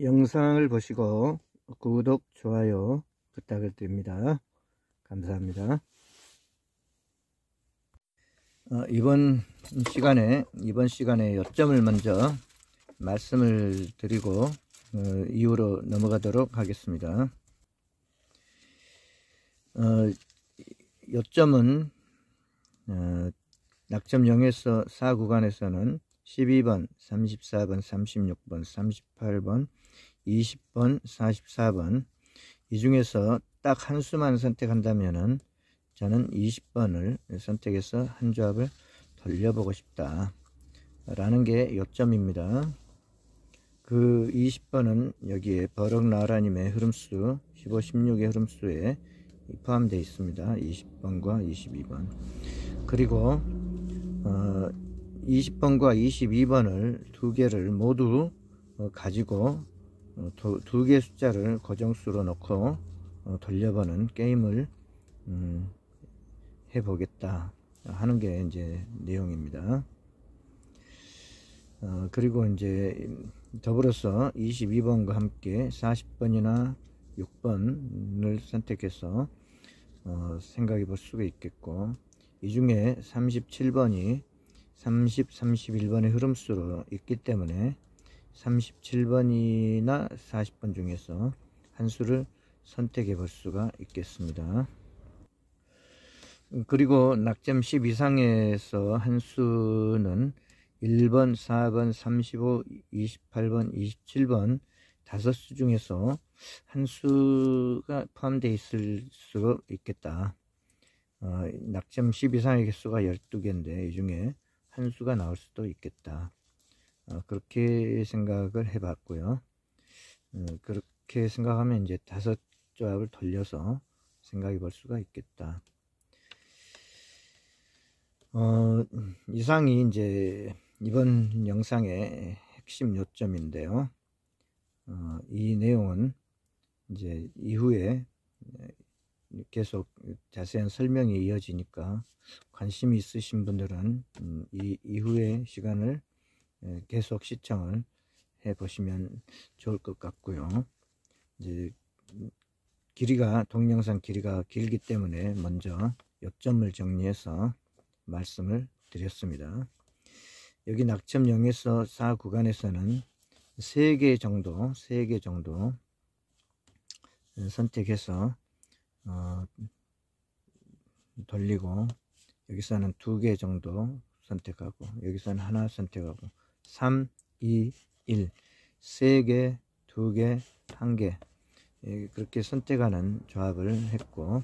영상을 보시고 구독, 좋아요 부탁을 드립니다. 감사합니다. 이번 시간에 요점을 먼저 말씀을 드리고 이후로 넘어가도록 하겠습니다. 요점은 낙점 0에서 4 구간에서는 12번, 34번, 36번, 38번, 20번, 44번 이 중에서 딱 한 수만 선택한다면은 저는 20번을 선택해서 한 조합을 돌려보고 싶다 라는 게 요점입니다. 그 20번은 여기에 버럭나라님의 흐름수 15, 16의 흐름수에 포함되어 있습니다. 20번과 22번. 그리고 20번과 22번을 두 개를 모두 가지고 두 개의 숫자를 고정수로 넣고 돌려보는 게임을 해보겠다 하는 게 이제 내용입니다. 그리고 이제 더불어서 22번과 함께 40번이나 6번을 선택해서 생각해 볼 수가 있겠고, 이 중에 37번이 30, 31번의 흐름수로 있기 때문에 37번이나 40번 중에서 한 수를 선택해 볼 수가 있겠습니다. 그리고 낙점 10 이상에서 한 수는 1번, 4번, 35, 28번, 27번 5수 중에서 한 수가 포함되어 있을 수 있겠다. 낙점 10 이상의 개수가 12개인데 이 중에 한 수가 나올 수도 있겠다. 그렇게 생각을 해 봤고요. 그렇게 생각하면 이제 5조합을 돌려서 생각해 볼 수가 있겠다. 이상이 이제 이번 영상의 핵심 요점인데요. 이 내용은 이제 이후에 계속 자세한 설명이 이어지니까 관심이 있으신 분들은 이 이후의 시간을 계속 시청을 해 보시면 좋을 것 같고요. 이제 동영상 길이가 길기 때문에 먼저 요점을 정리해서 말씀을 드렸습니다. 여기 낙점 0에서 4 구간에서는 3개 정도 선택해서 돌리고, 여기서는 2개 정도 선택하고, 여기서는 하나 선택하고, 3, 2, 1 3개, 2개, 1개 그렇게 선택하는 조합을 했고,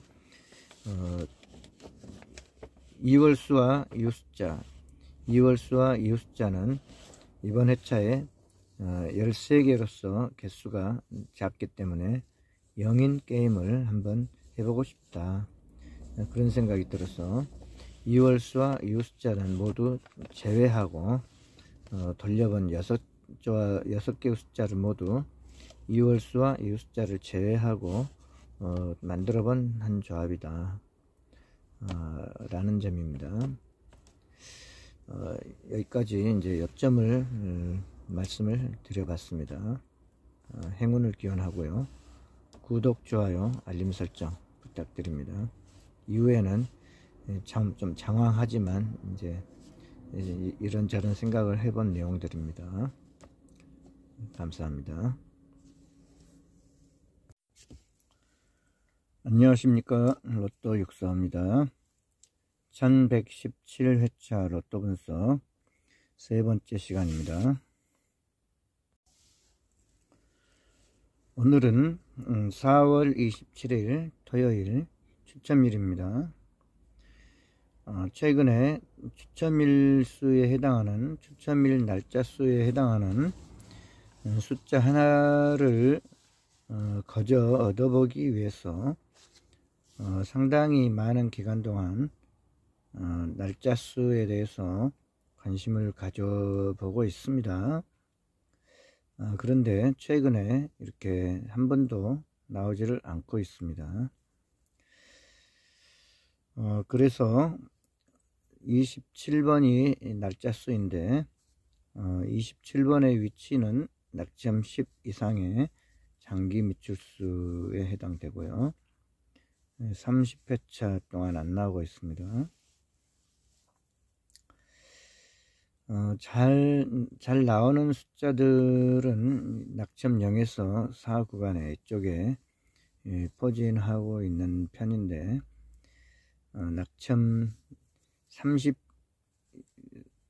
이월수와 이후 숫자는 이번 회차에 13개로서 개수가 작기 때문에 0인 게임을 한번 해보고 싶다, 그런 생각이 들어서 이월수와 이후 숫자는 모두 제외하고 돌려본 6개의 숫자를 모두 이월수와 이후 숫자를 제외하고 만들어 본 한 조합이다 라는 점입니다. 여기까지 이제 요점을 말씀을 드려봤습니다. 행운을 기원하고요. 구독, 좋아요, 알림 설정 부탁드립니다. 이후에는 좀 장황하지만 이제 이런저런 생각을 해본 내용들입니다. 감사합니다. 안녕하십니까, 로또 육사입니다. 1117회차 로또 분석 세 번째 시간입니다. 오늘은 4월 27일 토요일 추첨일입니다. 최근에 추첨일 수에 해당하는, 추첨일 날짜 수에 해당하는 숫자 하나를 거저 얻어보기 위해서 상당히 많은 기간 동안 날짜 수에 대해서 관심을 가져보고 있습니다. 그런데 최근에 이렇게 한 번도 나오지를 않고 있습니다. 그래서 27번이 날짜 수인데 27번의 위치는 낙점 10 이상의 장기 미출수에 해당되고요. 30회차 동안 안 나오고 있습니다. 잘 나오는 숫자들은 낙점 0에서 4 구간에 이쪽에 포진하고 있는 편인데, 낙점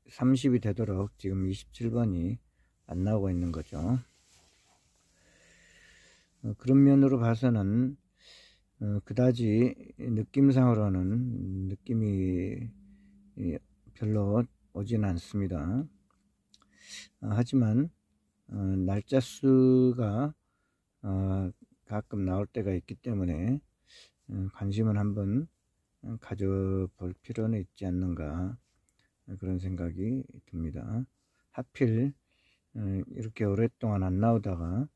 30이 되도록 지금 27번이 안 나오고 있는 거죠. 그런 면으로 봐서는 그다지 느낌상으로는 느낌이 별로 오진 않습니다. 하지만 날짜 수가 가끔 나올 때가 있기 때문에 관심을 한번 가져볼 필요는 있지 않는가, 그런 생각이 듭니다. 하필 이렇게 오랫동안 안 나오다가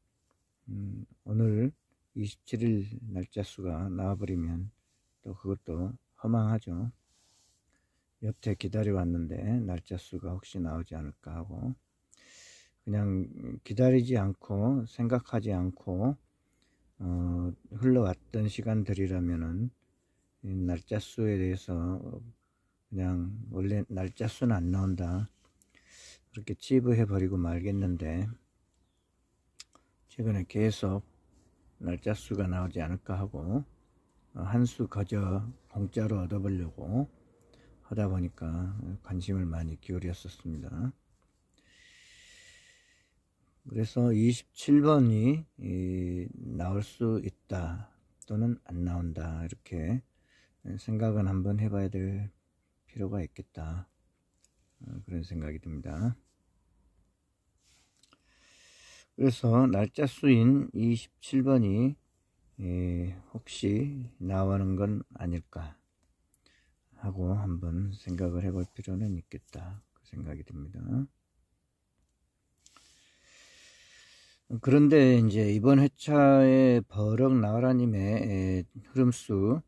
오늘 27일 날짜 수가 나와버리면 또 그것도 허망하죠. 여태 기다려 왔는데 날짜 수가 혹시 나오지 않을까 하고, 그냥 기다리지 않고 생각하지 않고 흘러왔던 시간들이라면은 날짜 수에 대해서 그냥 원래 날짜 수는 안 나온다 그렇게 치부해 버리고 말겠는데, 최근에 계속 날짜 수가 나오지 않을까 하고 한 수 거저 공짜로 얻어보려고 하다 보니까 관심을 많이 기울였었습니다. 그래서 27번이 나올 수 있다 또는 안 나온다, 이렇게 생각은 한번 해봐야 될 필요가 있겠다, 그런 생각이 듭니다. 그래서 날짜 수인 27번이 혹시 나오는 건 아닐까 하고 한번 생각을 해볼 필요는 있겠다, 그 생각이 듭니다. 그런데 이제 이번 회차에 버럭 나와라님의 흐름수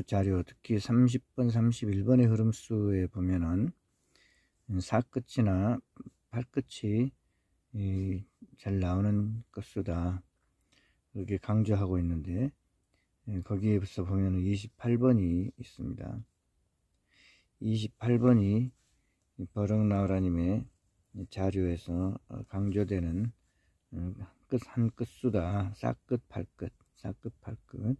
자료, 특히 30번, 31번의 흐름수에 보면은 사끝이나 팔끝이 잘 나오는 것수다, 그렇게 강조하고 있는데, 거기에서 보면 28번이 있습니다. 28번이 버럭 나오라님의 자료에서 강조되는 한 끝수다. 싹끝, 팔끝, 싹끝, 팔끝.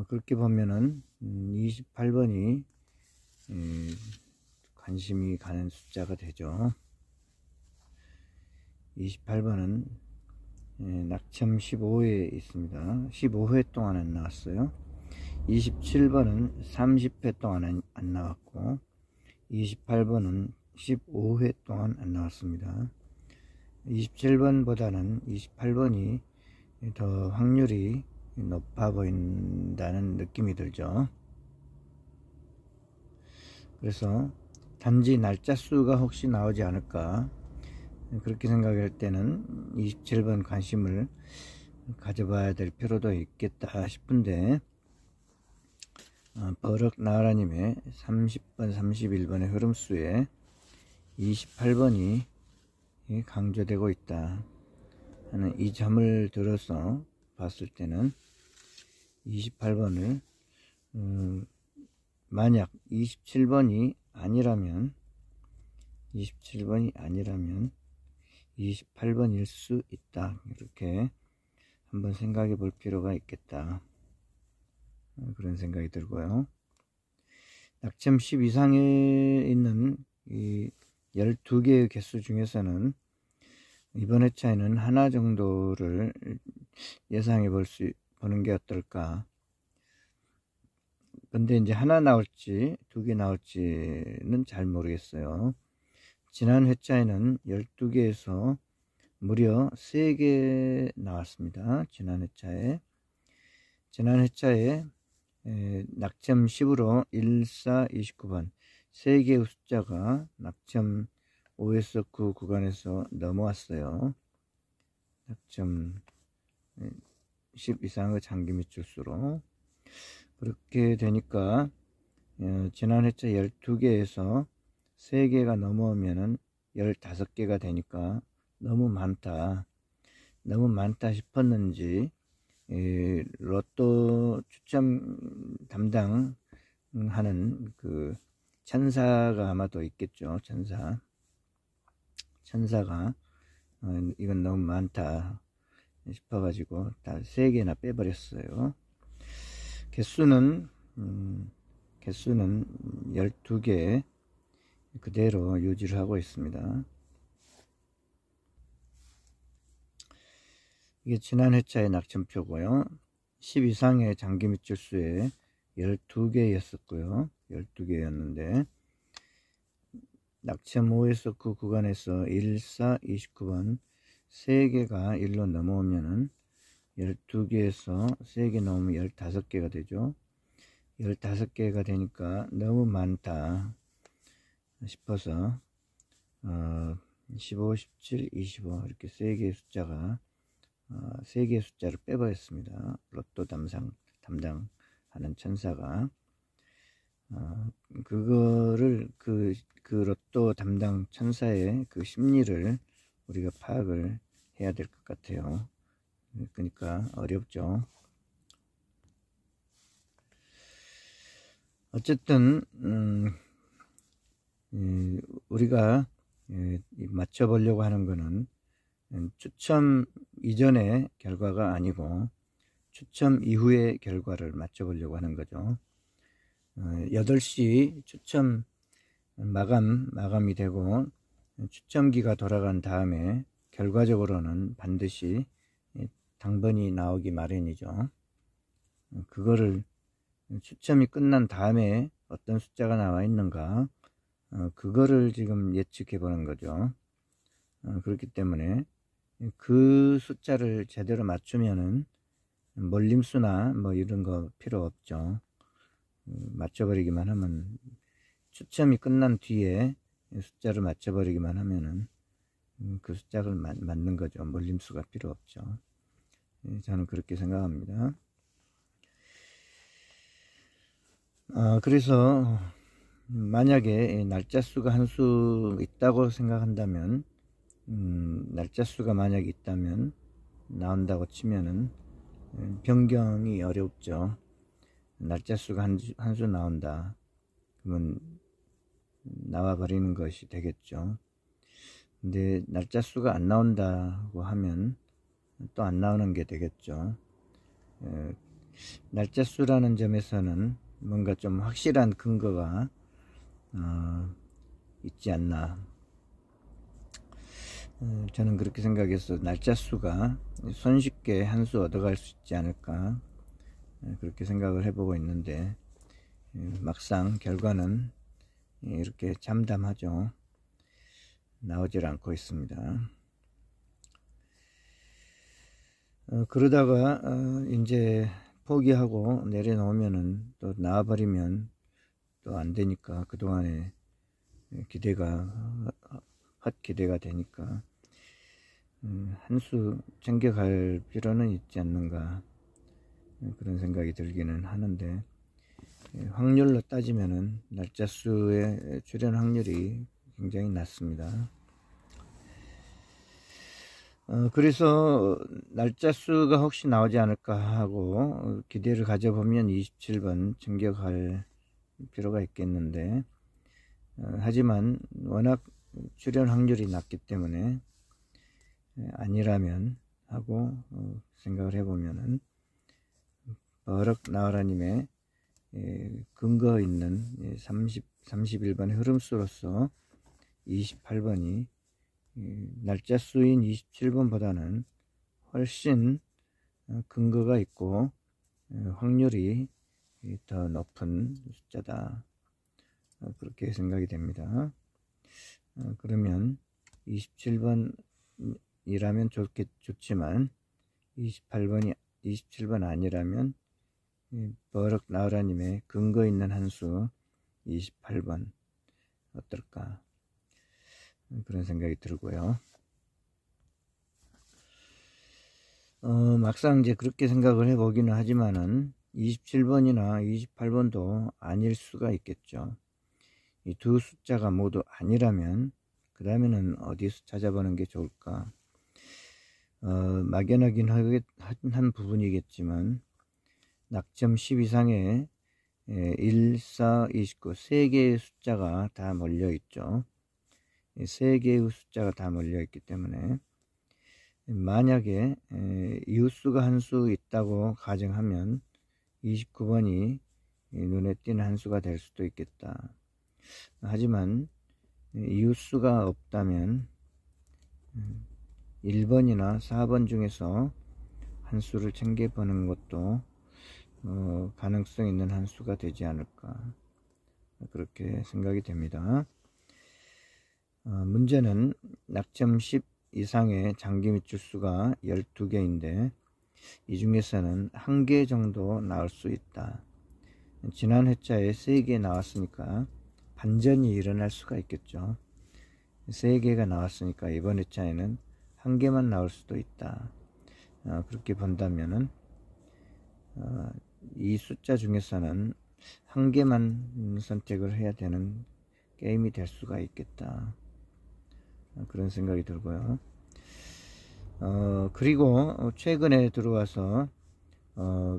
그렇게 보면은 28번이 관심이 가는 숫자가 되죠. 28번은 낙점 15회 있습니다. 15회 동안 안 나왔어요. 27번은 30회 동안 안 나왔고, 28번은 15회 동안 안 나왔습니다. 27번보다는 28번이 더 확률이 높아 보인다는 느낌이 들죠. 그래서 단지 날짜 수가 혹시 나오지 않을까, 그렇게 생각할 때는 27번 관심을 가져봐야 될 필요도 있겠다 싶은데, 버럭 나라님의 30번, 31번의 흐름수에 28번이 강조되고 있다 하는 이 점을 들어서 봤을 때는 28번을 만약 27번이 아니라면 28번일 수 있다, 이렇게 한번 생각해 볼 필요가 있겠다, 그런 생각이 들고요. 낙점 10 이상에 있는 이 12개의 개수 중에서는 이번 회차에는 하나 정도를 예상해 보는 게 어떨까. 근데 이제 하나 나올지 2개 나올지는 잘 모르겠어요. 지난 회차에는 12개에서 무려 3개 나왔습니다. 지난 회차에 낙점 10으로 1, 4, 29번 3개의 숫자가 낙점 5에서 9 구간에서 넘어왔어요. 낙점 10 이상의 장기 밑줄수로. 그렇게 되니까 지난 회차 12개에서 3개가 넘어오면은 15개가 되니까 너무 많다 싶었는지 로또 추첨 담당하는 그 천사가 아마도 있겠죠. 천사가 이건 너무 많다 싶어가지고 다 3개나 빼버렸어요. 개수는 12개 그대로 유지를 하고 있습니다. 이게 지난 회차의 낙첨표고요. 10 이상의 장기 밑줄수에 12개였었고요. 12개였는데 낙첨 5에서 그 구간에서 1, 4, 29번 3개가 1로 넘어오면은 12개에서 3개 넘으면 15개가 되죠. 15개가 되니까 너무 많다 싶어서 15, 17, 25 이렇게 3개의 숫자가 3개의 숫자를 빼버렸습니다. 로또 담당하는 천사가 그거를 그 로또 담당 천사의 그 심리를 우리가 파악을 해야 될 것 같아요. 그러니까 어렵죠. 어쨌든 우리가 맞춰보려고 하는 거는 추첨 이전의 결과가 아니고 추첨 이후의 결과를 맞춰보려고 하는 거죠. 8시 추첨 마감이 되고 추첨기가 돌아간 다음에 결과적으로는 반드시 당번이 나오기 마련이죠. 그거를 추첨이 끝난 다음에 어떤 숫자가 나와 있는가 그거를 지금 예측해 보는 거죠. 그렇기 때문에 그 숫자를 제대로 맞추면은 몰림수나 뭐 이런 거 필요 없죠. 맞춰버리기만 하면 추첨이 끝난 뒤에 숫자를 맞춰버리기만 하면은 그 숫자를 맞는 거죠. 몰림수가 필요 없죠. 저는 그렇게 생각합니다. 그래서 만약에 날짜 수가 한 수 있다고 생각한다면 날짜 수가 만약에 있다면 나온다고 치면은 변경이 어렵죠. 날짜 수가 한 수 나온다 그러면 나와 버리는 것이 되겠죠. 근데 날짜 수가 안 나온다고 하면 또 안 나오는 게 되겠죠. 날짜 수라는 점에서는 뭔가 좀 확실한 근거가 있지 않나. 저는 그렇게 생각해서 날짜 수가 손쉽게 한 수 얻어갈 수 있지 않을까 그렇게 생각을 해보고 있는데 막상 결과는 이렇게 참담하죠. 나오질 않고 있습니다. 그러다가 이제 포기하고 내려놓으면은 또 나와버리면 또 안되니까 그동안에 기대가 헛기대가 되니까 한 수 챙겨갈 필요는 있지 않는가 그런 생각이 들기는 하는데 확률로 따지면은 날짜 수의 출현 확률이 굉장히 낮습니다. 그래서 날짜 수가 혹시 나오지 않을까 하고 기대를 가져보면 27번 챙겨갈 필요가 있겠는데 하지만 워낙 출현 확률이 낮기 때문에 아니라면 하고 생각을 해보면은 버럭 나와라님의 근거 있는 31번의 흐름수로서 28번이 날짜 수인 27번보다는 훨씬 근거가 있고 확률이 더 높은 숫자다 그렇게 생각이 됩니다. 그러면 27번이라면 좋지만 27번 아니라면 버럭 나우라님의 근거 있는 한수 28번 어떨까 그런 생각이 들고요. 막상 이제 그렇게 생각을 해보기는 하지만은 27번이나 28번도 아닐 수가 있겠죠. 이 두 숫자가 모두 아니라면 그 다음에는 어디서 찾아보는 게 좋을까? 막연하긴 한 부분이겠지만 낙점 10 이상의 1, 4, 29 3개의 숫자가 다 몰려 있죠. 3개의 숫자가 다 몰려 있기 때문에 만약에 이웃수가 한 수 있다고 가정하면 29번이 눈에 띄는 한 수가 될 수도 있겠다. 하지만 이웃수가 없다면 1번이나 4번 중에서 한 수를 챙겨보는 것도 가능성 있는 한 수가 되지 않을까, 그렇게 생각이 됩니다. 문제는 낙점 10 이상의 장기 밑줄 수가 12개인데 이 중에서는 1개 정도 나올 수 있다. 지난 회차에 3개 나왔으니까 반전이 일어날 수가 있겠죠. 3개가 나왔으니까 이번 회차에는 1개만 나올 수도 있다. 그렇게 본다면은 이 숫자 중에서는 1개만 선택을 해야 되는 게임이 될 수가 있겠다. 그런 생각이 들고요. 그리고 최근에 들어와서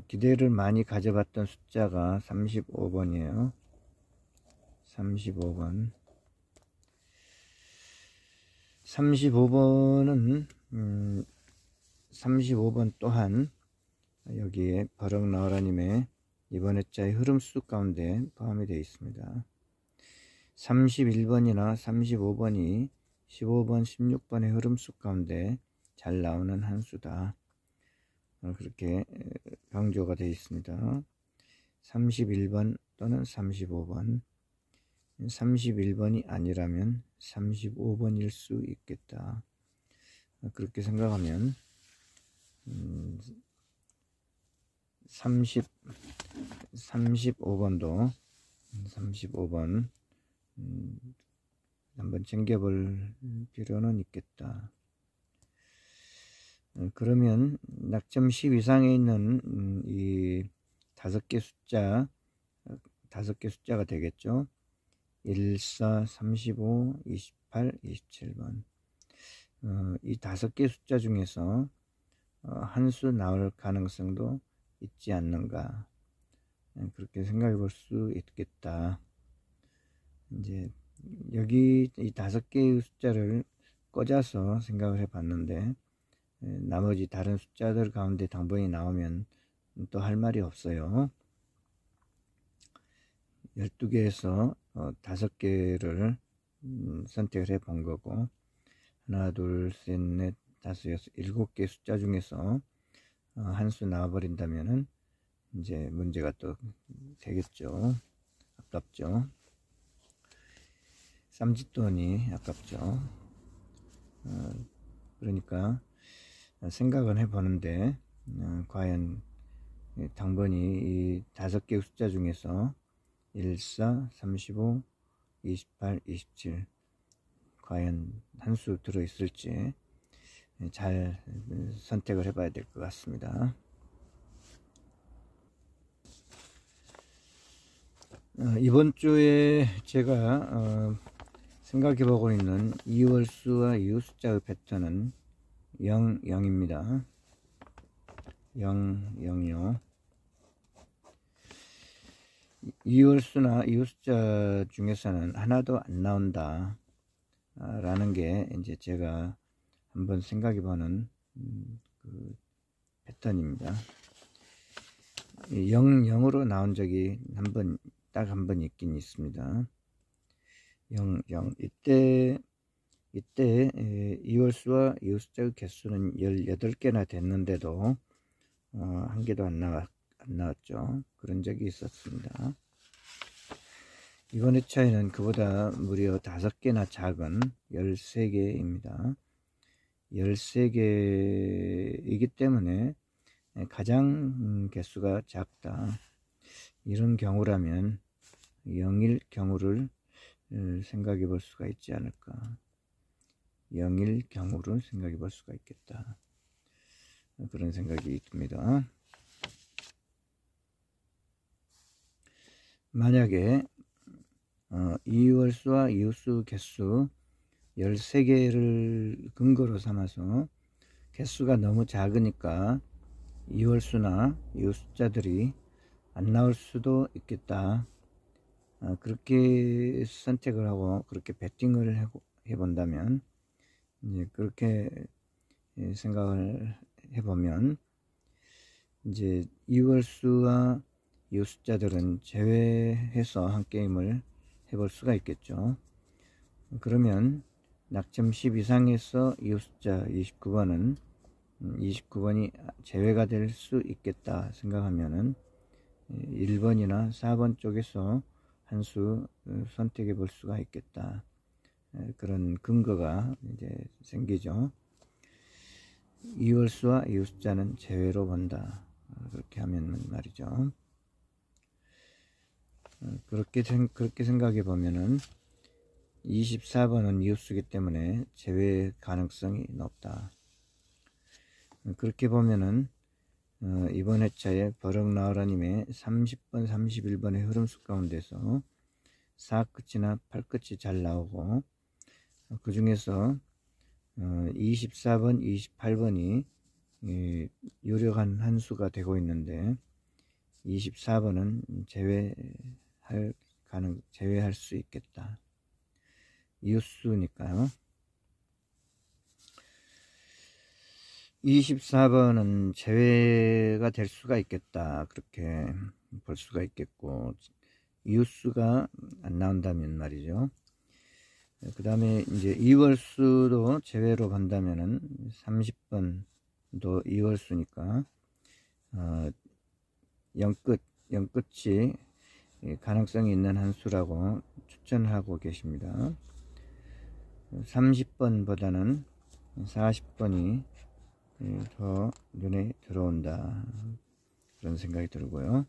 기대를 많이 가져봤던 숫자가 35번이에요. 35번. 35번은 35번 또한 여기에 버럭 나와라님의 이번 회차의 흐름수 가운데 포함이 되어 있습니다. 31번이나 35번이 15번, 16번의 흐름수 가운데 잘 나오는 한 수다. 그렇게 강조가 되어 있습니다. 31번 또는 35번, 31번이 아니라면 35번일 수 있겠다. 그렇게 생각하면 35번도 35번 한번 챙겨볼 필요는 있겠다. 그러면 낙점 10 이상에 있는 이 5개 숫자, 5개 숫자가 되겠죠. 1, 4, 35, 28, 27번. 이 5개 숫자 중에서 한 수 나올 가능성도 있지 않는가, 그렇게 생각해 볼 수 있겠다. 이제 여기 이 5개의 숫자를 꽂아서 생각을 해 봤는데 나머지 다른 숫자들 가운데 당번이 나오면 또 할 말이 없어요. 12개에서 5개를 선택을 해 본 거고, 하나, 둘, 셋, 넷, 다섯, 여섯, 7개 숫자 중에서 한 수 나와 버린다면은 이제 문제가 또 되겠죠. 아깝죠. 쌈짓돈이 아깝죠. 그러니까 생각은 해 보는데 과연 당번이 이 5개의 숫자 중에서 1, 4, 35, 28, 27 과연 한 수 들어있을지 잘 선택을 해 봐야 될 것 같습니다. 이번 주에 제가 생각해 보고 있는 2월수와 이웃 숫자의 패턴은 0, 0입니다. 0, 0이요. 2월수나 이웃 숫자 중에서는 하나도 안 나온다 라는 게 이제 제가 한번 생각해 보는 그 패턴입니다. 0, 0으로 나온 적이 딱 한 번 있긴 있습니다. 0, 0. 이때 2월수와 이웃 숫자의 개수는 18개나 됐는데도 한 개도 안 나왔죠. 그런 적이 있었습니다. 이번 회차에는 그보다 무려 5개나 작은 13개입니다. 13개이기 때문에 가장 개수가 작다. 이런 경우라면 0일 경우를 생각해 볼 수가 있지 않을까. 0일 경우를 생각해 볼 수가 있겠다. 그런 생각이 듭니다. 만약에 이월수와 이웃수 개수 13개를 근거로 삼아서 개수가 너무 작으니까 이월수나 이웃 숫자들이 안 나올 수도 있겠다. 그렇게 선택을 하고 그렇게 배팅을 해본다면, 이제 그렇게 생각을 해보면, 이제 이월수와 이웃 숫자들은 제외해서 한 게임을 해볼 수가 있겠죠. 그러면 낙점 10 이상에서 이웃 숫자 29번은 29번이 제외가 될 수 있겠다 생각하면은 1번이나 4번 쪽에서 한 수 선택해 볼 수가 있겠다. 그런 근거가 이제 생기죠. 이월수와 이웃 숫자는 제외로 본다. 그렇게 하면 말이죠. 그렇게 생각해 보면은 24번은 이웃수기 때문에 제외 가능성이 높다. 그렇게 보면은 이번 회차에 버럭 나으라님의 30번, 31번의 흐름수 가운데서 4끝이나 8끝이 잘 나오고, 그 중에서 24번, 28번이 유력한 한 수가 되고 있는데 24번은 제외할 수 있겠다. 이웃수니까요. 24번은 제외가 될 수가 있겠다. 그렇게 볼 수가 있겠고, 이웃수가 안 나온다면 말이죠. 그 다음에 이제 이월수도 제외로 본다면은 30번도 이월수니까 0끝이 가능성이 있는 한 수라고 추천을 하고 계십니다. 30번보다는 40번이 더 눈에 들어온다, 그런 생각이 들고요.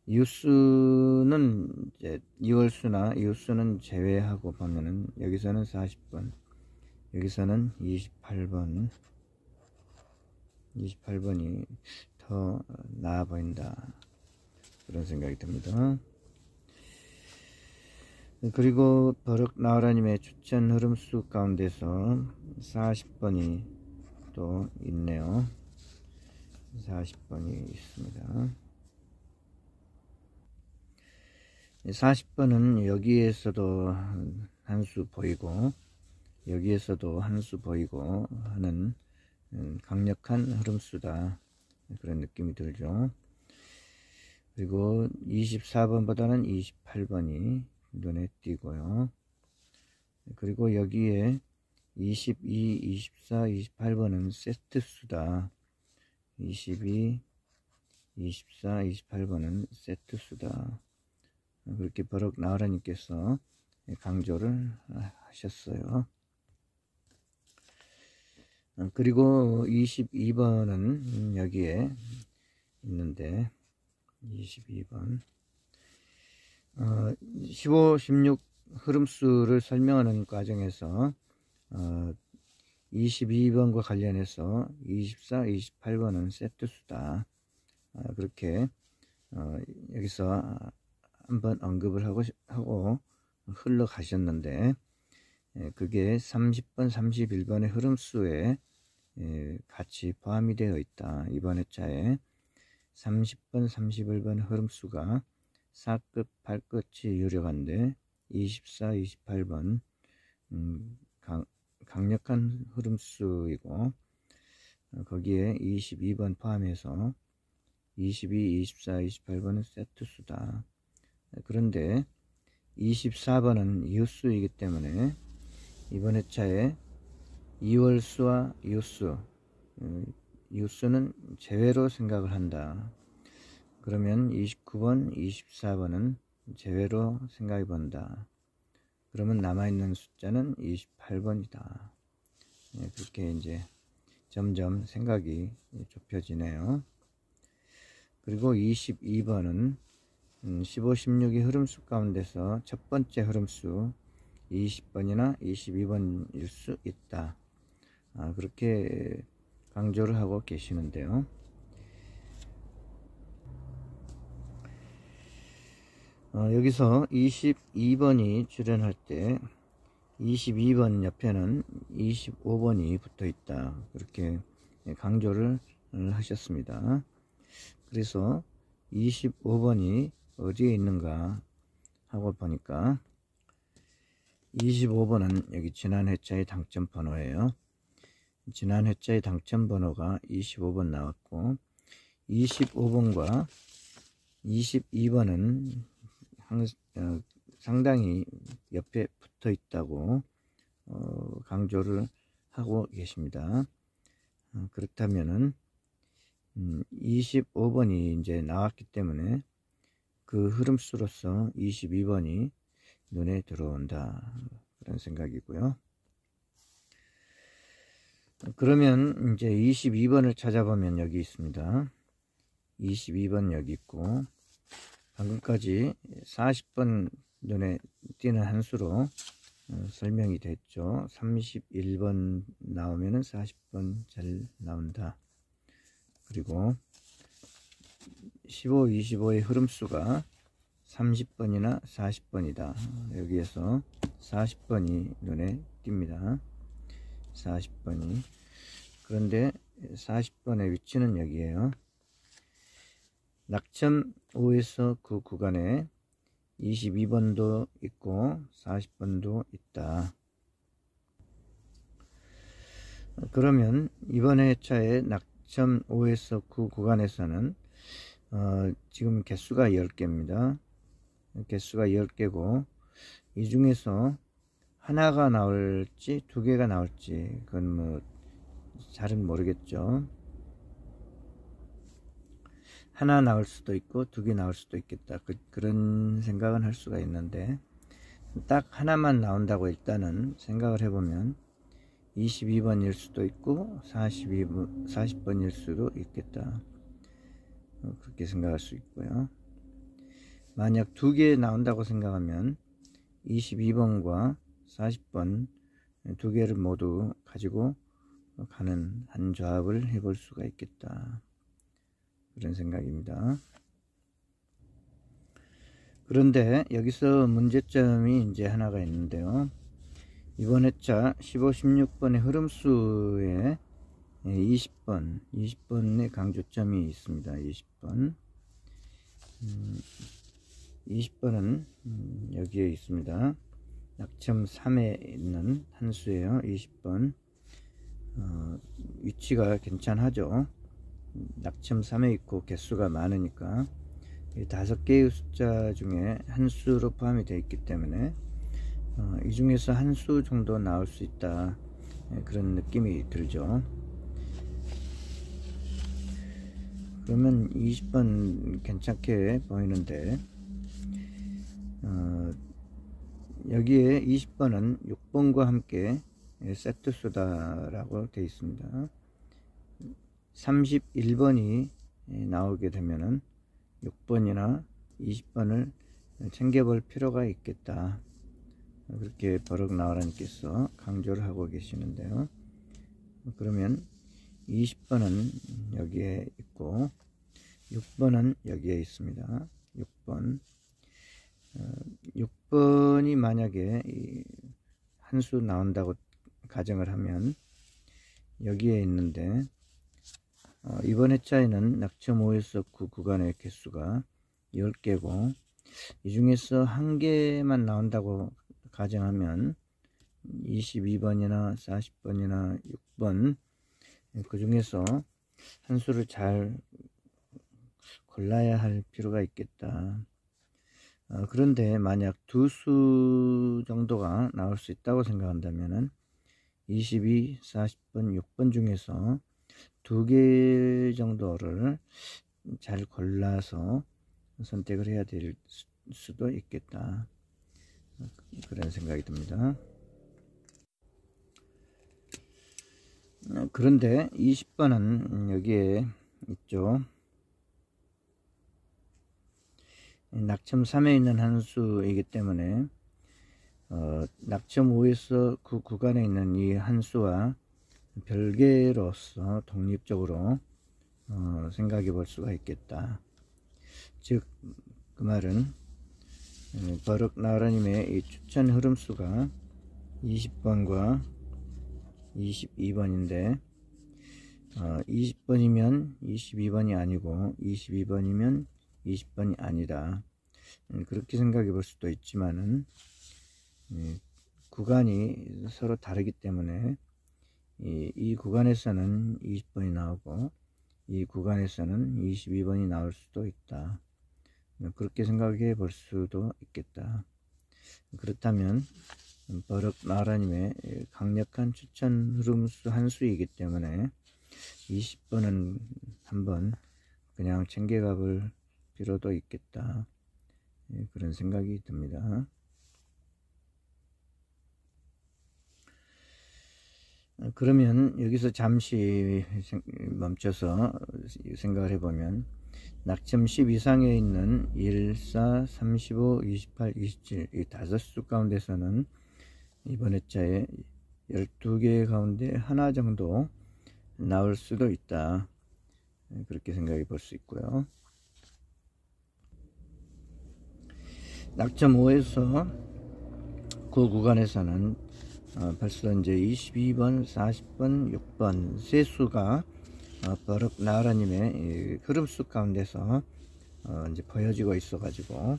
이웃수는 이제 이월수나 이웃수는 제외하고 보면은 여기서는 40번, 여기서는 28번이 더 나아 보인다, 그런 생각이 듭니다. 그리고 버럭 나으라님의 추천 흐름수 가운데서 40번이 또 있네요. 40번이 있습니다. 40번은 여기에서도 한 수 보이고 여기에서도 한 수 보이고 하는 강력한 흐름수다, 그런 느낌이 들죠. 그리고 24번보다는 28번이 눈에 띄고요. 그리고 여기에 22, 24, 28번은 세트수다. 22, 24, 28번은 세트수다. 그렇게 버럭 나으라님께서 강조를 하셨어요. 그리고 22번은 여기에 있는데, 22번 15, 16 흐름수를 설명하는 과정에서 22번과 관련해서 24, 28번은 세트수다, 그렇게 여기서 한번 언급을 하고 흘러가셨는데, 그게 30번, 31번의 흐름수에 같이 포함이 되어 있다. 이번 회차에 30번, 31번 흐름수가 4끝, 8끝이 유력한데 24, 28번 강력한 흐름수이고, 거기에 22번 포함해서 22, 24, 28번은 세트수다. 그런데 24번은 이웃수이기 때문에 이번 회차에 이월수와 이웃수는 제외로 생각을 한다. 그러면 29번, 24번은 제외로 생각해 본다. 그러면 남아있는 숫자는 28번이다. 그렇게 이제 점점 생각이 좁혀지네요. 그리고 22번은 15, 16의 흐름수 가운데서 첫 번째 흐름수 20번이나 22번일 수 있다. 그렇게 강조를 하고 계시는데요. 여기서 22번이 출현할 때 22번 옆에는 25번이 붙어 있다, 그렇게 강조를 하셨습니다. 그래서 25번이 어디에 있는가 하고 보니까 25번은 여기 지난 회차의 당첨 번호예요. 지난 회차의 당첨 번호가 25번 나왔고, 25번과 22번은 상당히 옆에 붙어 있다고 강조를 하고 계십니다. 그렇다면은 25번이 이제 나왔기 때문에 그 흐름수로서 22번이 눈에 들어온다, 그런 생각이고요. 그러면 이제 22번을 찾아보면 여기 있습니다. 22번 여기 있고, 방금까지 40번 눈에 띄는 한수로 설명이 됐죠. 31번 나오면은 40번 잘 나온다. 그리고 15, 25의 흐름수가 30번이나 40번이다. 여기에서 40번이 눈에 띕니다. 40번이. 그런데 40번의 위치는 여기에요. 낙점 5에서 그 구간에 22번도 있고 40번도 있다. 그러면 이번 회차에 낙점 5에서 그 구간에서는 지금 개수가 10개입니다. 개수가 10개고, 이 중에서 하나가 나올지 2개가 나올지 그건 뭐 잘은 모르겠죠. 하나 나올 수도 있고 2개 나올 수도 있겠다, 그런 생각은 할 수가 있는데, 딱 하나만 나온다고 일단은 생각을 해보면 22번일 수도 있고 40번일 수도 있겠다, 그렇게 생각할 수 있고요. 만약 2개 나온다고 생각하면 22번과 40번 2개를 모두 가지고 가는 한 조합을 해볼 수가 있겠다, 그런 생각입니다. 그런데 여기서 문제점이 이제 하나가 있는데요. 이번 회차 15, 16번의 흐름수에 20번의 강조점이 있습니다. 20번은 여기에 있습니다. 낙점 3에 있는 한수예요. 20번. 위치가 괜찮하죠. 낙점 3에 있고 개수가 많으니까 5개의 숫자 중에 한 수로 포함이 되어 있기 때문에 이 중에서 한 수 정도 나올 수 있다, 그런 느낌이 들죠. 그러면 20번 괜찮게 보이는데, 여기에 20번은 6번과 함께 세트수다라고 되어 있습니다. 31번이 나오게 되면은 6번이나 20번을 챙겨볼 필요가 있겠다, 그렇게 버럭 나와라님께서 강조를 하고 계시는데요. 그러면 20번은 여기에 있고 6번은 여기에 있습니다. 6번이 만약에 한 수 나온다고 가정을 하면 여기에 있는데, 이번 회차에는 낙점 5에서 9 구간의 개수가 10개고 이 중에서 한 개만 나온다고 가정하면 22번이나 40번이나 6번, 그 중에서 한 수를 잘 골라야 할 필요가 있겠다. 그런데 만약 2수 정도가 나올 수 있다고 생각한다면 22, 40번, 6번 중에서 2개 정도를 잘 골라서 선택을 해야 될 수도 있겠다, 그런 생각이 듭니다. 그런데 20번은 여기에 있죠. 낙점 3에 있는 한 수이기 때문에 낙점 5에서 그 구간에 있는 이 한 수와 별개로서 독립적으로 생각해 볼 수가 있겠다. 즉 그 말은 버럭 나라님의 이 추천 흐름수가 20번과 22번인데 20번이면 22번이 아니고 22번이면 20번이 아니다. 그렇게 생각해 볼 수도 있지만은 구간이 서로 다르기 때문에 이 구간에서는 20번이 나오고 이 구간에서는 22번이 나올 수도 있다. 그렇게 생각해 볼 수도 있겠다. 그렇다면 버럭 나라님의 강력한 추천 흐름수 한 수이기 때문에 20번은 한번 그냥 챙겨가 볼 필요도 있겠다. 그런 생각이 듭니다. 그러면 여기서 잠시 멈춰서 생각을 해보면 낙점 10 이상에 있는 1, 4, 35, 28, 27 이 5수 가운데서는 이번 회차에 12개 가운데 하나 정도 나올 수도 있다. 그렇게 생각해 볼 수 있고요. 낙점 5에서 그 구간에서는 벌써 이제 22번, 40번, 6번 세 수가 버럭 나라님의 흐름수 가운데서 이제 보여지고 있어 가지고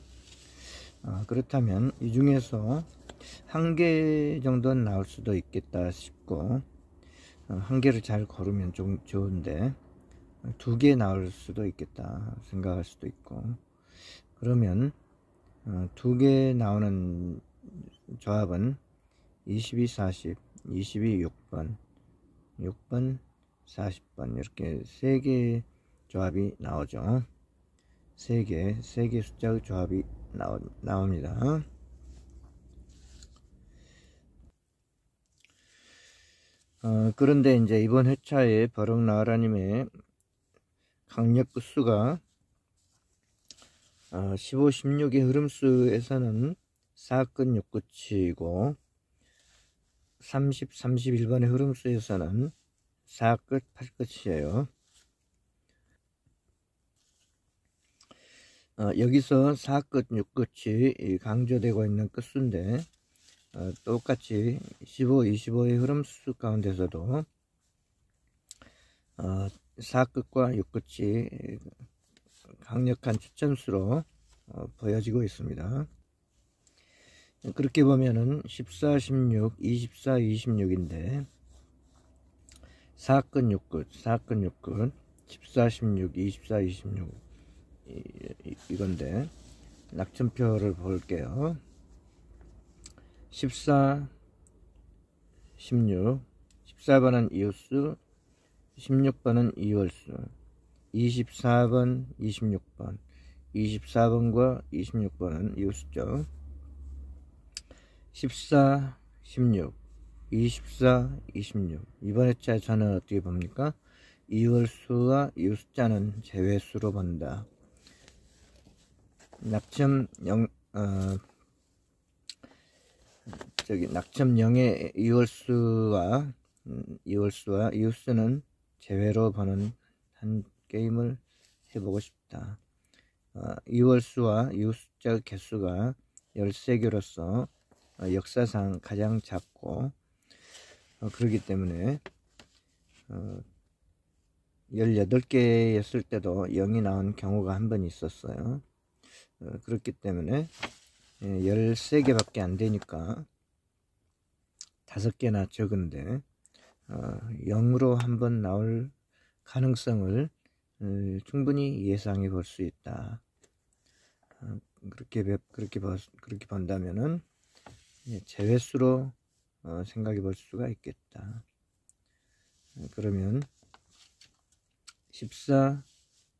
그렇다면 이 중에서 한 개 정도는 나올 수도 있겠다 싶고 한 개를 잘 고르면 좀 좋은데 2개 나올 수도 있겠다 생각할 수도 있고 그러면 2개 나오는 조합은 22, 40, 22, 6번, 6번, 40번 이렇게 3개 조합이 나오죠. 3개 숫자의 조합이 나옵니다. 그런데 이제 이번 회차에 버럭 나라님의 강력 끝수가 15, 16의 흐름수에서는 4끝 6끝이고 30, 31번의 흐름수에서는 4끝 8끝이에요. 여기서 4끝 6끝이 강조되고 있는 끝수인데 똑같이 15, 25의 흐름수 가운데서도 4끝과 6끝이 강력한 추천수로 보여지고 있습니다. 그렇게 보면은 14, 16, 24, 26인데 4끝 6끝, 4끝 6끝, 14, 16, 24, 26 이건데 낙점표를 볼게요. 14, 16, 14번은 이웃수, 16번은 이월수, 24번, 26번, 24번과 26번은 이웃수죠. 14, 16, 24, 26 이번 회차에 저는 어떻게 봅니까? 이월수와 이웃자는 제외수로 본다. 낙점 0, 낙점 0의 이월수와 이웃수는 제외로 보는 한 게임을 해보고 싶다. 이월수와 이웃자의 개수가 13개로서 역사상 가장 작고 그렇기 때문에 18개였을 때도 0이 나온 경우가 한 번 있었어요. 그렇기 때문에 13개밖에 안 되니까 5개나 적은데 0으로 한번 나올 가능성을 충분히 예상해 볼 수 있다. 그렇게 본다면은 제외수로 생각해 볼 수가 있겠다. 그러면 14,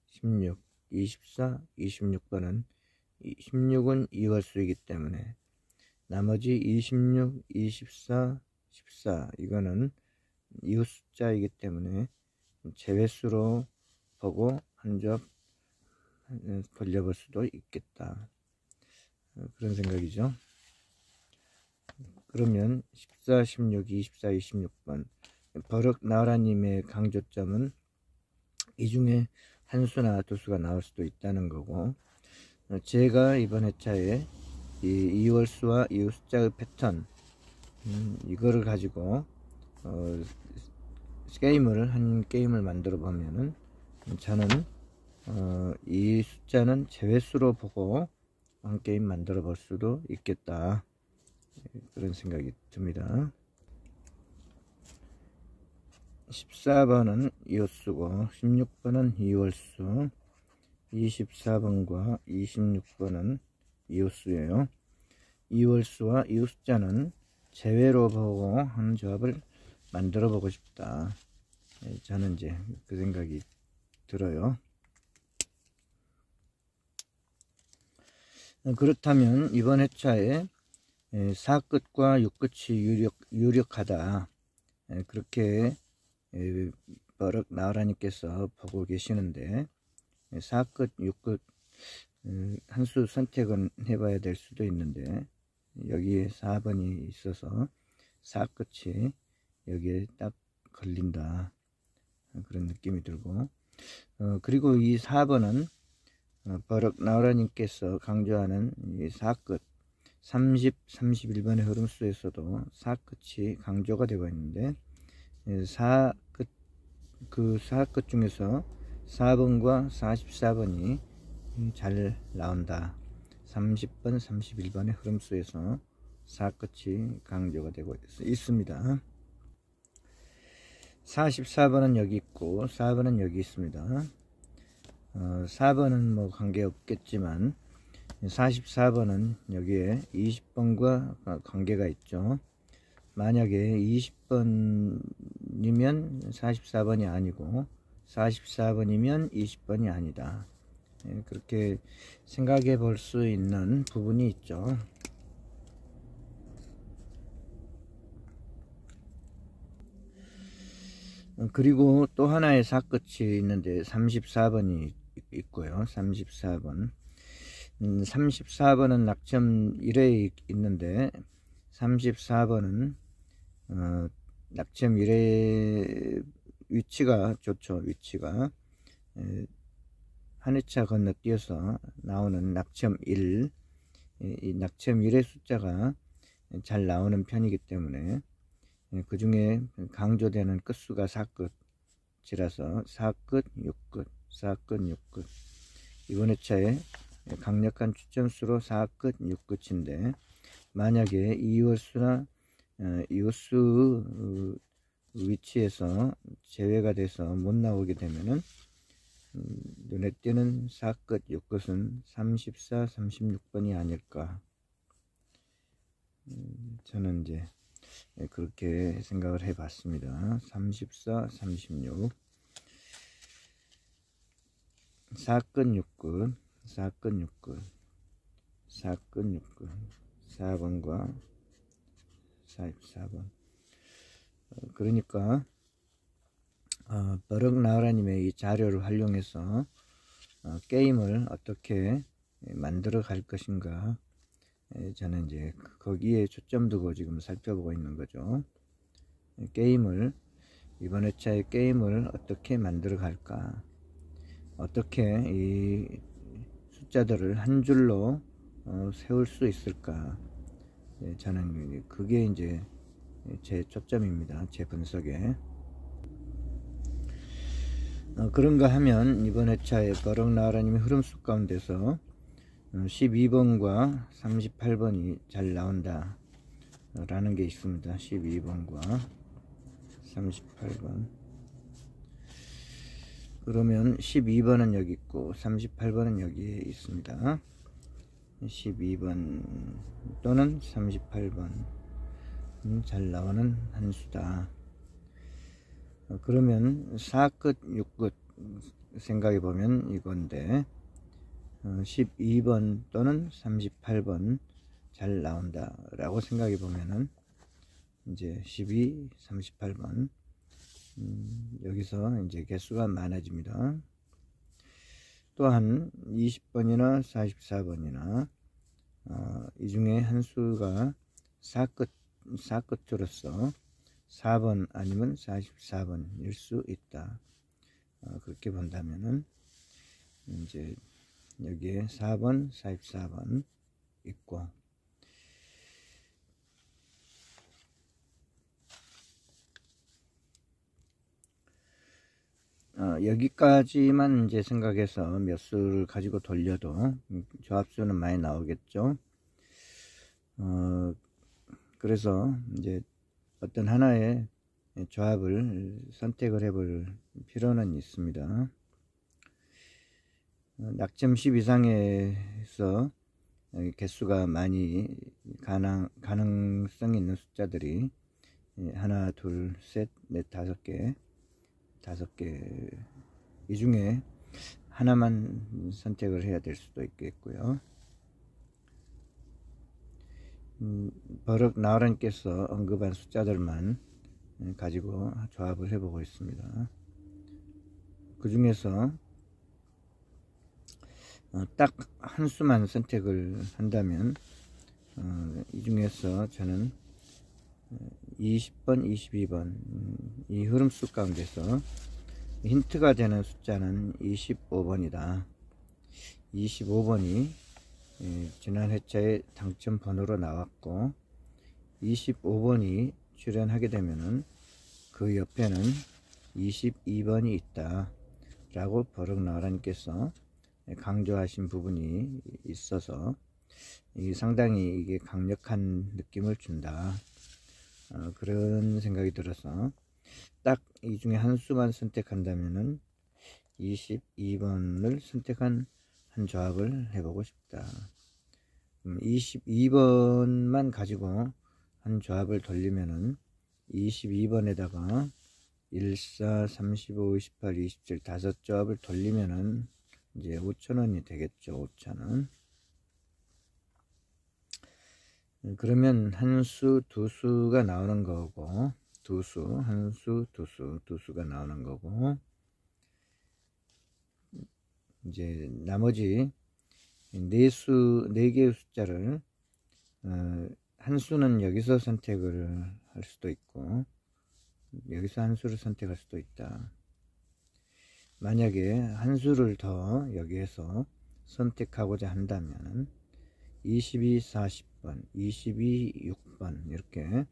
16, 24, 26번은 16은 이월수이기 때문에 나머지 26, 24, 14 이거는 이웃 숫자이기 때문에 제외수로 보고 한 점 벌려볼 수도 있겠다. 그런 생각이죠. 그러면 14, 16, 24, 26번 버럭 나라님의 강조점은 이 중에 한 수나 두 수가 나올 수도 있다는 거고 제가 이번 회차에 이 이월수와 이웃 숫자의 패턴 이거를 가지고 한 게임을 만들어 보면은 저는 이 숫자는 제외수로 보고 한 게임 만들어 볼 수도 있겠다, 그런 생각이 듭니다. 14번은 이웃수고 16번은 이월수, 24번과 26번은 이웃수예요. 이월수와 이웃숫자는 제외로 보고 하는 조합을 만들어 보고 싶다, 저는 이제 그 생각이 들어요. 그렇다면 이번 회차에 4끝과 6끝이 유력하다, 그렇게 버럭 나으라님께서 보고 계시는데, 4끝, 6끝 한 수 선택은 해봐야 될 수도 있는데, 여기에 4번이 있어서 4끝이 여기에 딱 걸린다, 그런 느낌이 들고, 그리고 이 4번은 버럭 나우라님께서 강조하는 이 4끝 30, 31번의 흐름수에서도 4끝이 강조가 되고 있는데, 4끝, 그 4끝 중에서 4번과 44번이 잘 나온다. 30번, 31번의 흐름수에서 4끝이 강조가 되고 있습니다. 44번은 여기 있고 4번은 여기 있습니다. 4번은 뭐 관계없겠지만 44번은 여기에 20번과 관계가 있죠. 만약에 20번이면 44번이 아니고 44번이면 20번이 아니다, 그렇게 생각해 볼 수 있는 부분이 있죠. 그리고 또 하나의 4끝이 있는데 34번이 있고요. 34번 34번은 낙점 1회 있는데 34번은 낙점 1회 위치가 좋죠. 위치가 한 회차 건너뛰어서 나오는 낙점 1, 이 낙점 1의 숫자가 잘 나오는 편이기 때문에 그 중에 강조되는 끝수가 4끝이라서 4끝, 6끝, 4끝, 6끝, 이번 회차에 강력한 추천수로 4끝, 6끝인데, 만약에 이웃수나 이웃수 위치에서 제외가 돼서 못 나오게 되면은 눈에 띄는 4끝, 6끝은 34, 36번이 아닐까, 저는 이제 그렇게 생각을 해 봤습니다. 34, 36, 4끝, 6끝, 4끝, 6끝, 4끝, 6끝, 4번과 44번. 그러니까 버럭 나으라님의 이 자료를 활용해서 게임을 어떻게 만들어 갈 것인가, 저는 이제 거기에 초점 두고 지금 살펴보고 있는 거죠. 이번 회차의 게임을 어떻게 만들어 갈까, 어떻게 이 숫자들을 한 줄로 세울 수 있을까, 저는 그게 이제 제 초점입니다. 제 분석에. 그런가 하면 이번 회차에 버럭 나으라님의 흐름수 가운데서 12번과 38번이 잘 나온다 라는 게 있습니다. 12번과 38번. 그러면 12번은 여기 있고 38번은 여기에 있습니다. 12번 또는 38번 잘 나오는 한 수다. 그러면 4끝, 6끝 생각해 보면 이건데, 12번 또는 38번 잘 나온다 라고 생각해 보면은 이제 12, 38번 여기서 이제 개수가 많아집니다. 또한 20번이나 44번이나 이 중에 한 수가 4끝으로서 4번 아니면 44번일 수 있다. 그렇게 본다면은 이제 여기에 4번, 44번 있고, 여기까지만 이제 생각해서 몇 수를 가지고 돌려도 조합수는 많이 나오겠죠. 그래서 이제 어떤 하나의 조합을 선택을 해볼 필요는 있습니다. 낙점 10 이상에서 개수가 많이 가능성 있는 숫자들이 하나, 둘, 셋, 넷, 다섯 개 이 중에 하나만 선택을 해야 될 수도 있겠고요. 버럭 나으란께서 언급한 숫자들만 가지고 조합을 해보고 있습니다. 그 중에서 딱 한 수만 선택을 한다면 이 중에서 저는 20번, 22번 이 흐름수 가운데서 힌트가 되는 숫자는 25번이다. 25번이 지난 회차에 당첨 번호로 나왔고 25번이 출연하게 되면은 그 옆에는 22번이 있다 라고 버럭 나으란께서 강조하신 부분이 있어서 상당히 이게 강력한 느낌을 준다. 그런 생각이 들어서 딱 이 중에 한 수만 선택한다면은 22번을 선택한 한 조합을 해보고 싶다. 22번만 가지고 한 조합을 돌리면은 22번에다가 14, 35, 28, 27 다섯 조합을 돌리면은 이제 5,000원이 되겠죠. 5,000원. 그러면 한 수, 두 수가 나오는 거고, 두 수, 한 수, 두 수가 나오는 거고, 이제 나머지 네 개의 숫자를 한 수는 여기서 선택을 할 수도 있고, 여기서 한 수를 선택할 수도 있다. 만약에 한 수를 더 여기에서 선택하고자 한다면 22, 40번, 22, 6번 이렇게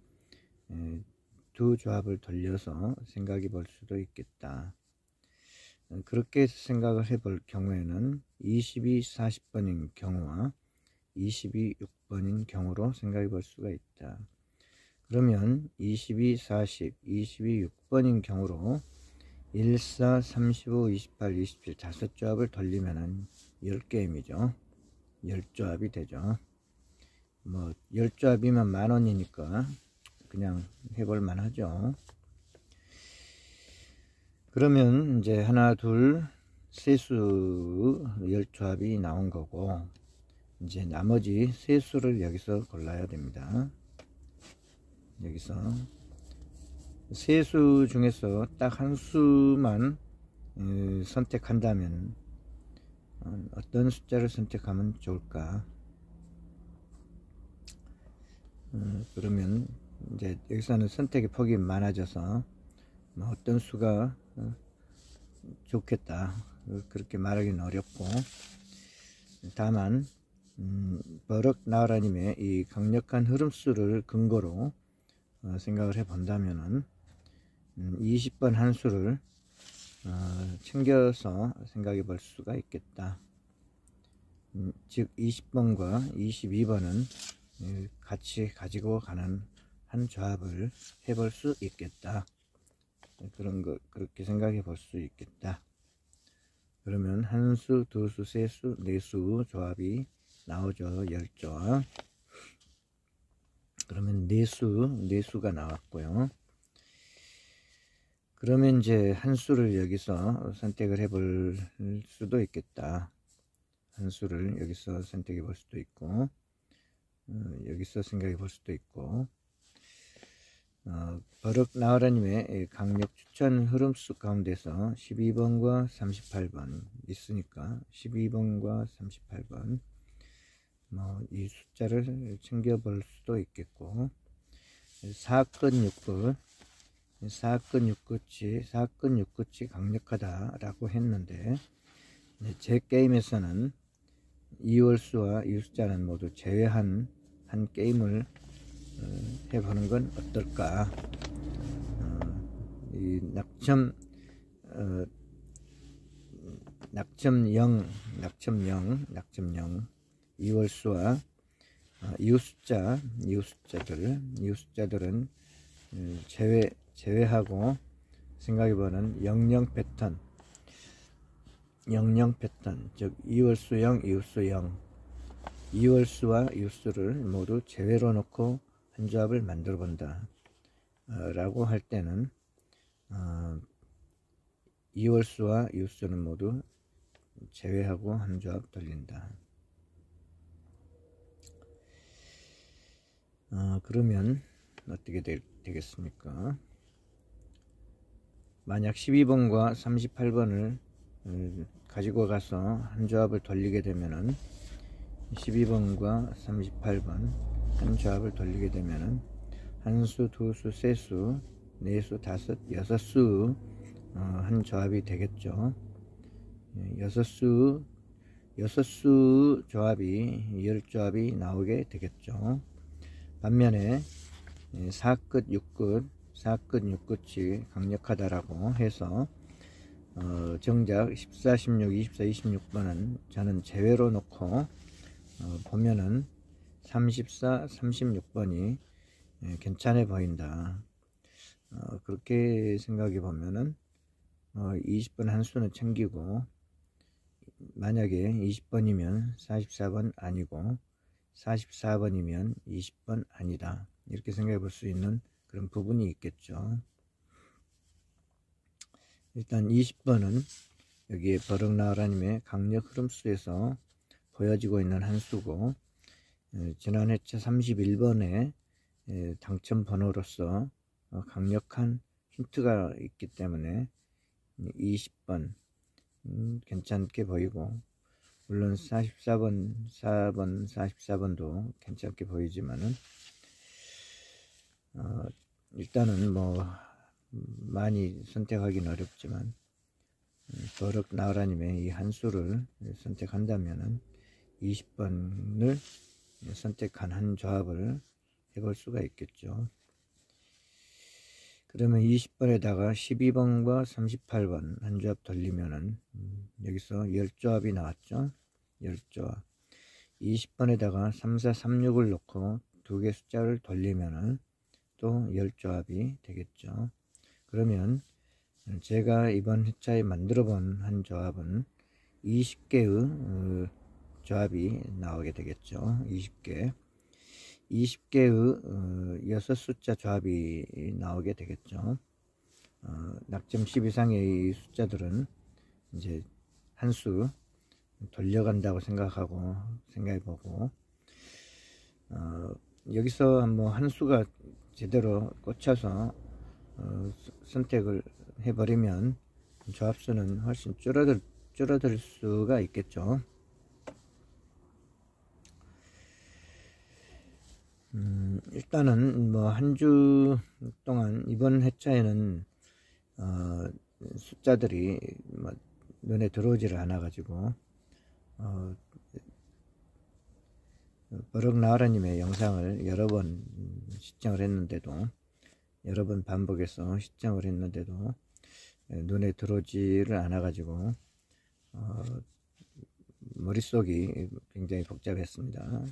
두 조합을 돌려서 생각해 볼 수도 있겠다. 그렇게 생각을 해볼 경우에는 22, 40번인 경우와 22, 6번인 경우로 생각해 볼 수가 있다. 그러면 22, 40, 22, 6번인 경우로 14, 35, 28, 27 다섯 조합을 돌리면은 10게임이죠. 10조합이 되죠. 뭐 10조합이면 만원이니까 그냥 해볼 만하죠. 그러면 이제 하나, 둘, 세수 10조합이 나온 거고, 이제 나머지 세수를 여기서 골라야 됩니다. 여기서 세수 중에서 딱 한 수만 선택한다면 어떤 숫자를 선택하면 좋을까? 그러면 이제 여기서는 선택의 폭이 많아져서 뭐 어떤 수가 좋겠다 그렇게 말하기는 어렵고, 다만 버럭 나으라님의 이 강력한 흐름수를 근거로 생각을 해 본다면은 20번 한 수를 챙겨서 생각해 볼 수가 있겠다. 즉 20번과 22번은 같이 가지고 가는 한 조합을 해볼 수 있겠다. 그렇게 생각해 볼 수 있겠다. 그러면 한 수, 두 수, 세 수, 네 수 조합이 나오죠. 10조합. 그러면 네 수가 나왔고요. 그러면 이제 한 수를 여기서 선택을 해 볼 수도 있겠다. 한 수를 여기서 선택해 볼 수도 있고, 여기서 생각해 볼 수도 있고, 버럭 나으라님의 강력 추천 흐름수 가운데서 12번과 38번 있으니까 12번과 38번 이 숫자를 챙겨 볼 수도 있겠고, 사건 6끝이 강력하다라고 했는데, 제 게임에서는 이월수와 이 숫자는 모두 제외한 한 게임을 해보는 건 어떨까? 이 낙점 낙점 0 이월수와 이웃숫자들은 제외하고 생각해보는 00 패턴, 즉 이월수 0, 이웃수 0, 이월수와 이웃수를 모두 제외로 놓고 한 조합을 만들어 본다 라고 할 때는 이월수와 이웃수는 모두 제외하고 한 조합 돌린다. 그러면 어떻게 되겠습니까? 만약 12번과 38번을 가지고 가서 한 조합을 돌리게 되면은 12번과 38번 한 조합을 돌리게 되면은 한수, 두수, 세수, 네수, 다섯, 여섯수 한 조합이 되겠죠. 여섯수 조합이 10조합이 나오게 되겠죠. 반면에 4끝, 6끝이 강력하다라고 해서 정작 14, 16, 24, 26번은 저는 제외로 놓고 보면은 34, 36번이 괜찮아 보인다. 그렇게 생각해 보면은 20번 한 수는 챙기고, 만약에 20번이면 44번 아니고 44번이면 20번 아니다, 이렇게 생각해 볼 수 있는 그런 부분이 있겠죠. 일단 20번은 여기에 버럭나으라님의 강력 흐름수에서 보여지고 있는 한 수고, 지난 회차 31번에 당첨 번호로서 강력한 힌트가 있기 때문에 20번 괜찮게 보이고, 물론 44번도 괜찮게 보이지만은 일단은 뭐 많이 선택하기는 어렵지만 버럭나으라님의 이 한 수를 선택한다면은 20번을 선택한 한 조합을 해볼 수가 있겠죠. 그러면 20번에다가 12번과 38번 한 조합 돌리면은 여기서 10조합이 나왔죠. 10조합. 20번에다가 3, 4, 3, 6을 놓고 두 개 숫자를 돌리면은 또 10조합이 되겠죠. 그러면 제가 이번 회차에 만들어 본 한 조합은 20개의 조합이 나오게 되겠죠. 20개의 6숫자 조합이 나오게 되겠죠. 낙점 10 이상의 숫자들은 이제 한 수 돌려간다고 생각해보고, 여기서 뭐 한 수가 제대로 꽂혀서 선택을 해버리면 조합수는 훨씬 줄어들 수가 있겠죠. 일단은 뭐 한 주 동안 이번 회차에는 숫자들이 뭐 눈에 들어오지를 않아 가지고 버럭나으라님의 영상을 여러 번 시청을 했는데도, 여러 번 반복해서 시청을 했는데도 눈에 들어오지를 않아 가지고 머릿속이 굉장히 복잡했습니다.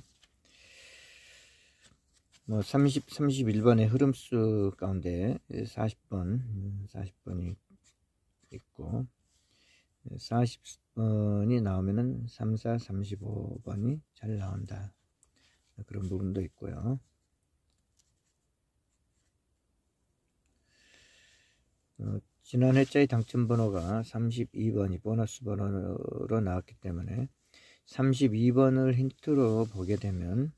뭐 31번의 흐름수 가운데 40번이 있고, 40번이 나오면은 3, 4, 35번이 잘 나온다, 그런 부분도 있고요. 지난 회차의 당첨 번호가 32번이 보너스 번호로 나왔기 때문에 32번을 힌트로 보게 되면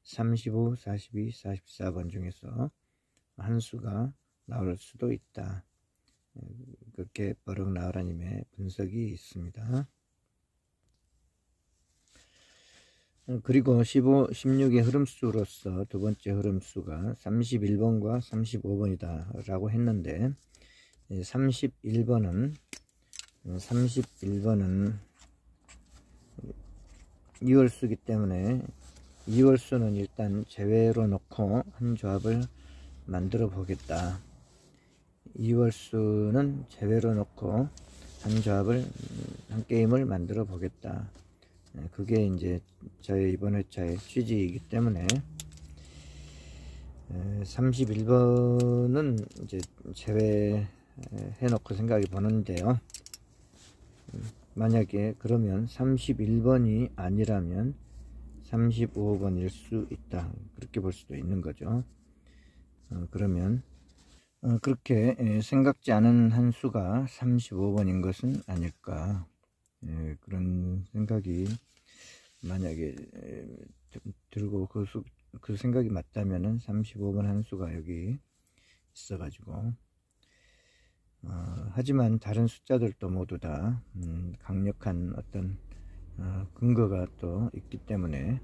35, 42, 44번 중에서 한 수가 나올 수도 있다, 그렇게 버럭나으라님의 분석이 있습니다. 그리고 15, 16의 흐름수로서 두 번째 흐름수가 31번과 35번이다 라고 했는데, 31번은 2월수이기 때문에 2월수는 일단 제외로 놓고 한 조합을 만들어 보겠다, 2월수는 제외로 놓고 한 조합을, 한 게임을 만들어 보겠다. 그게 이제 저의 이번 회차의 취지이기 때문에 31번은 이제 제외해 놓고 생각해 보는데요. 만약에 그러면 31번이 아니라면 35번일 수 있다, 그렇게 볼 수도 있는 거죠. 그러면 그렇게 생각지 않은 한 수가 35번인 것은 아닐까, 그런 생각이 만약에 들고, 그 생각이 맞다면은 35번 한 수가 여기 있어 가지고, 하지만 다른 숫자들도 모두 다 강력한 어떤 근거가 또 있기 때문에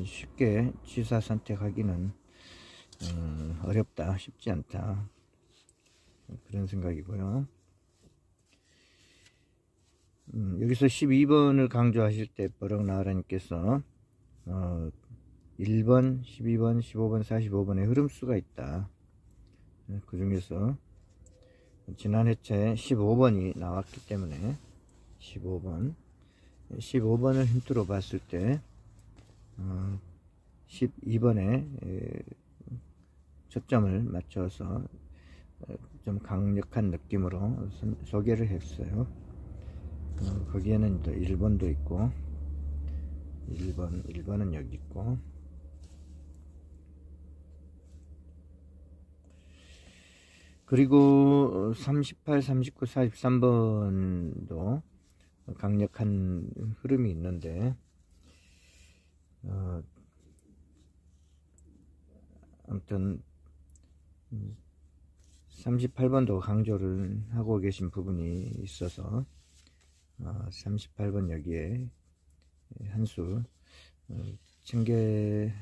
쉽게 취사 선택하기는 어렵다, 쉽지 않다, 그런 생각이고요. 여기서 12번을 강조하실 때 버럭 나으라님께서 1번, 12번, 15번, 45번의 흐름수가 있다. 그 중에서 지난 회차에 15번이 나왔기 때문에 15번을 힌트로 봤을 때 12번에 초점을 맞춰서 좀 강력한 느낌으로 소개를 했어요. 거기에는 또 1번도 있고, 1번은 여기 있고, 그리고 38, 39, 43번도 강력한 흐름이 있는데, 아무튼 38번도 강조를 하고 계신 부분이 있어서 38번 여기에 한 수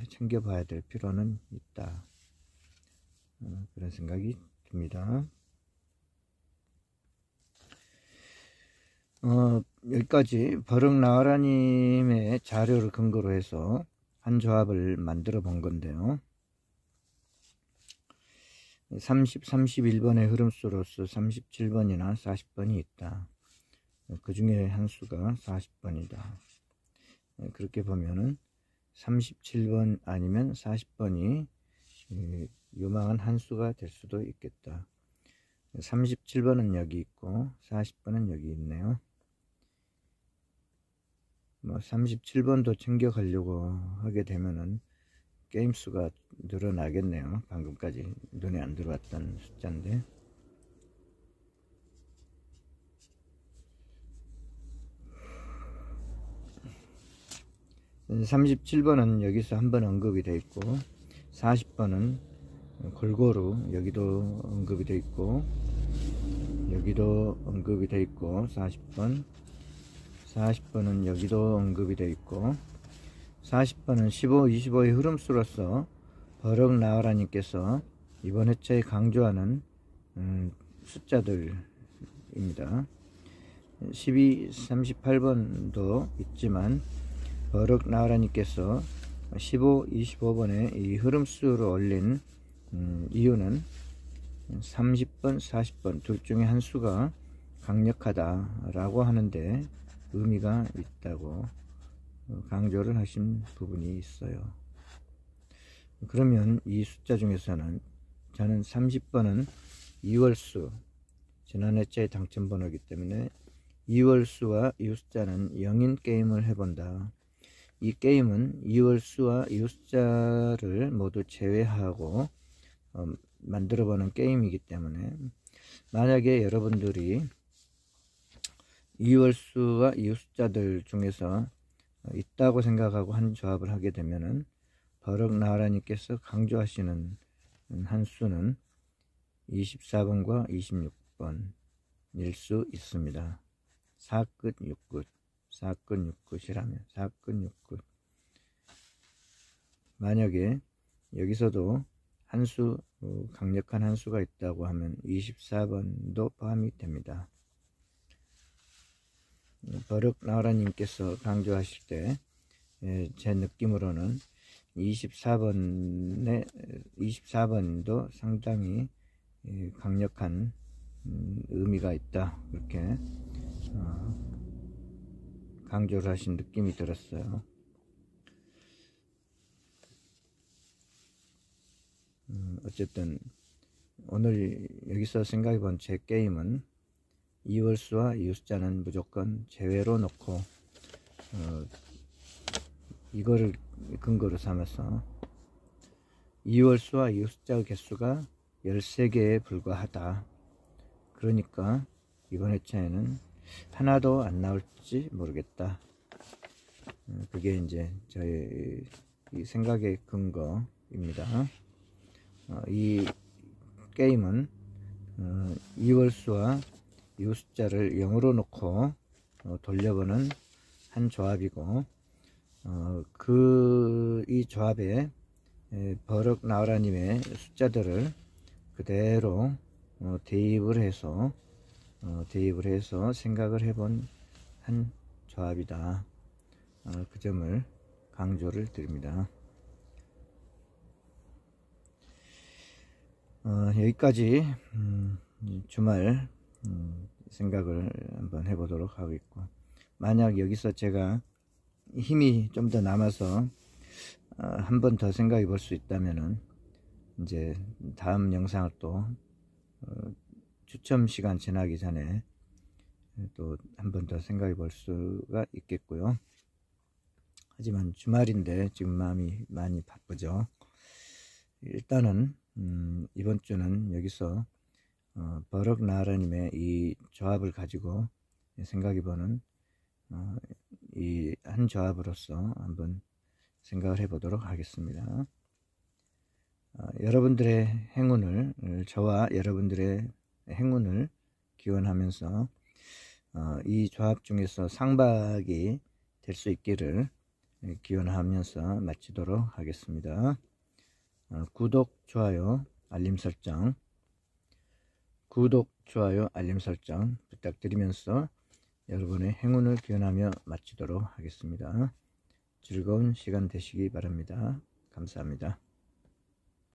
챙겨봐야 될 필요는 있다, 그런 생각이 듭니다. 여기까지 버럭 나으라님의 자료를 근거로 해서 한 조합을 만들어 본 건데요. 31번의 흐름수로서 37번이나 40번이 있다. 그 중에 한 수가 40번이다. 그렇게 보면은 37번 아니면 40번이 유망한 한 수가 될 수도 있겠다. 37번은 여기 있고 40번은 여기 있네요. 37번도 챙겨가려고 하게 되면은 게임 수가 늘어나겠네요. 방금까지 눈에 안 들어왔던 숫자인데, 37번은 여기서 한번 언급이 되어 있고, 40번은 골고루 여기도 언급이 되어 있고, 여기도 언급이 되어 있고, 40번은 여기도 언급이 되어 있고, 40번은 15, 25의 흐름수로서 버럭 나으라님께서 이번 회차에 강조하는 숫자들입니다. 12, 38번도 있지만 버럭 나으라님께서 15, 25번에 이 흐름수를 올린 이유는 30번, 40번 둘 중에 한 수가 강력하다라고 하는데 의미가 있다고 강조를 하신 부분이 있어요. 그러면 이 숫자 중에서는 저는 30번은 2월수, 지난 회차의 당첨번호이기 때문에 2월수와 이 숫자는 0인 게임을 해본다. 이 게임은 2월수와 이 숫자를 모두 제외하고 만들어보는 게임이기 때문에, 만약에 여러분들이 2월수와 이 숫자들 중에서 있다고 생각하고 한 조합을 하게 되면은 버럭 나으라님께서 강조하시는 한 수는 24번과 26번일 수 있습니다. 4끝 6끝, 4끝 6끝이라면 4끝 6끝. 만약에 여기서도 한 수, 강력한 한 수가 있다고 하면 24번도 포함이 됩니다. 버럭 나으라님께서 강조하실 때 제 느낌으로는 24번도 상당히 강력한 의미가 있다, 그렇게 강조를 하신 느낌이 들었어요. 어쨌든 오늘 여기서 생각해 본 제 게임은 이월수와 이웃숫자는 무조건 제외로 놓고 이거를 근거로 삼아서 이월수와 이웃숫자의 개수가 13개에 불과하다. 그러니까 이번 회차에는 하나도 안 나올지 모르겠다. 그게 이제 저의 이 생각의 근거입니다. 이 게임은 이월수와 이웃숫자를 0으로 놓고 돌려보는 한 조합이고, 이 조합에 버럭 나우라님의 숫자들을 그대로 대입을 해서 생각을 해본 한 조합이다. 그 점을 강조를 드립니다. 여기까지 주말 생각을 한번 해보도록 하겠고, 만약 여기서 제가 힘이 좀 더 남아서 한 번 더 생각해 볼 수 있다면은 이제 다음 영상을 또 추첨 시간 지나기 전에 또 한 번 더 생각해 볼 수가 있겠고요. 하지만 주말인데 지금 마음이 많이 바쁘죠. 일단은 이번 주는 여기서 버럭 나라님의 이 조합을 가지고 생각해보는 이 한 조합으로서 한번 생각을 해보도록 하겠습니다. 여러분들의 행운을, 저와 여러분들의 행운을 기원하면서 이 조합 중에서 상박이 될 수 있기를 기원하면서 마치도록 하겠습니다. 구독, 좋아요, 알림 설정 부탁드리면서 여러분의 행운을 기원하며 마치도록 하겠습니다. 즐거운 시간 되시기 바랍니다. 감사합니다.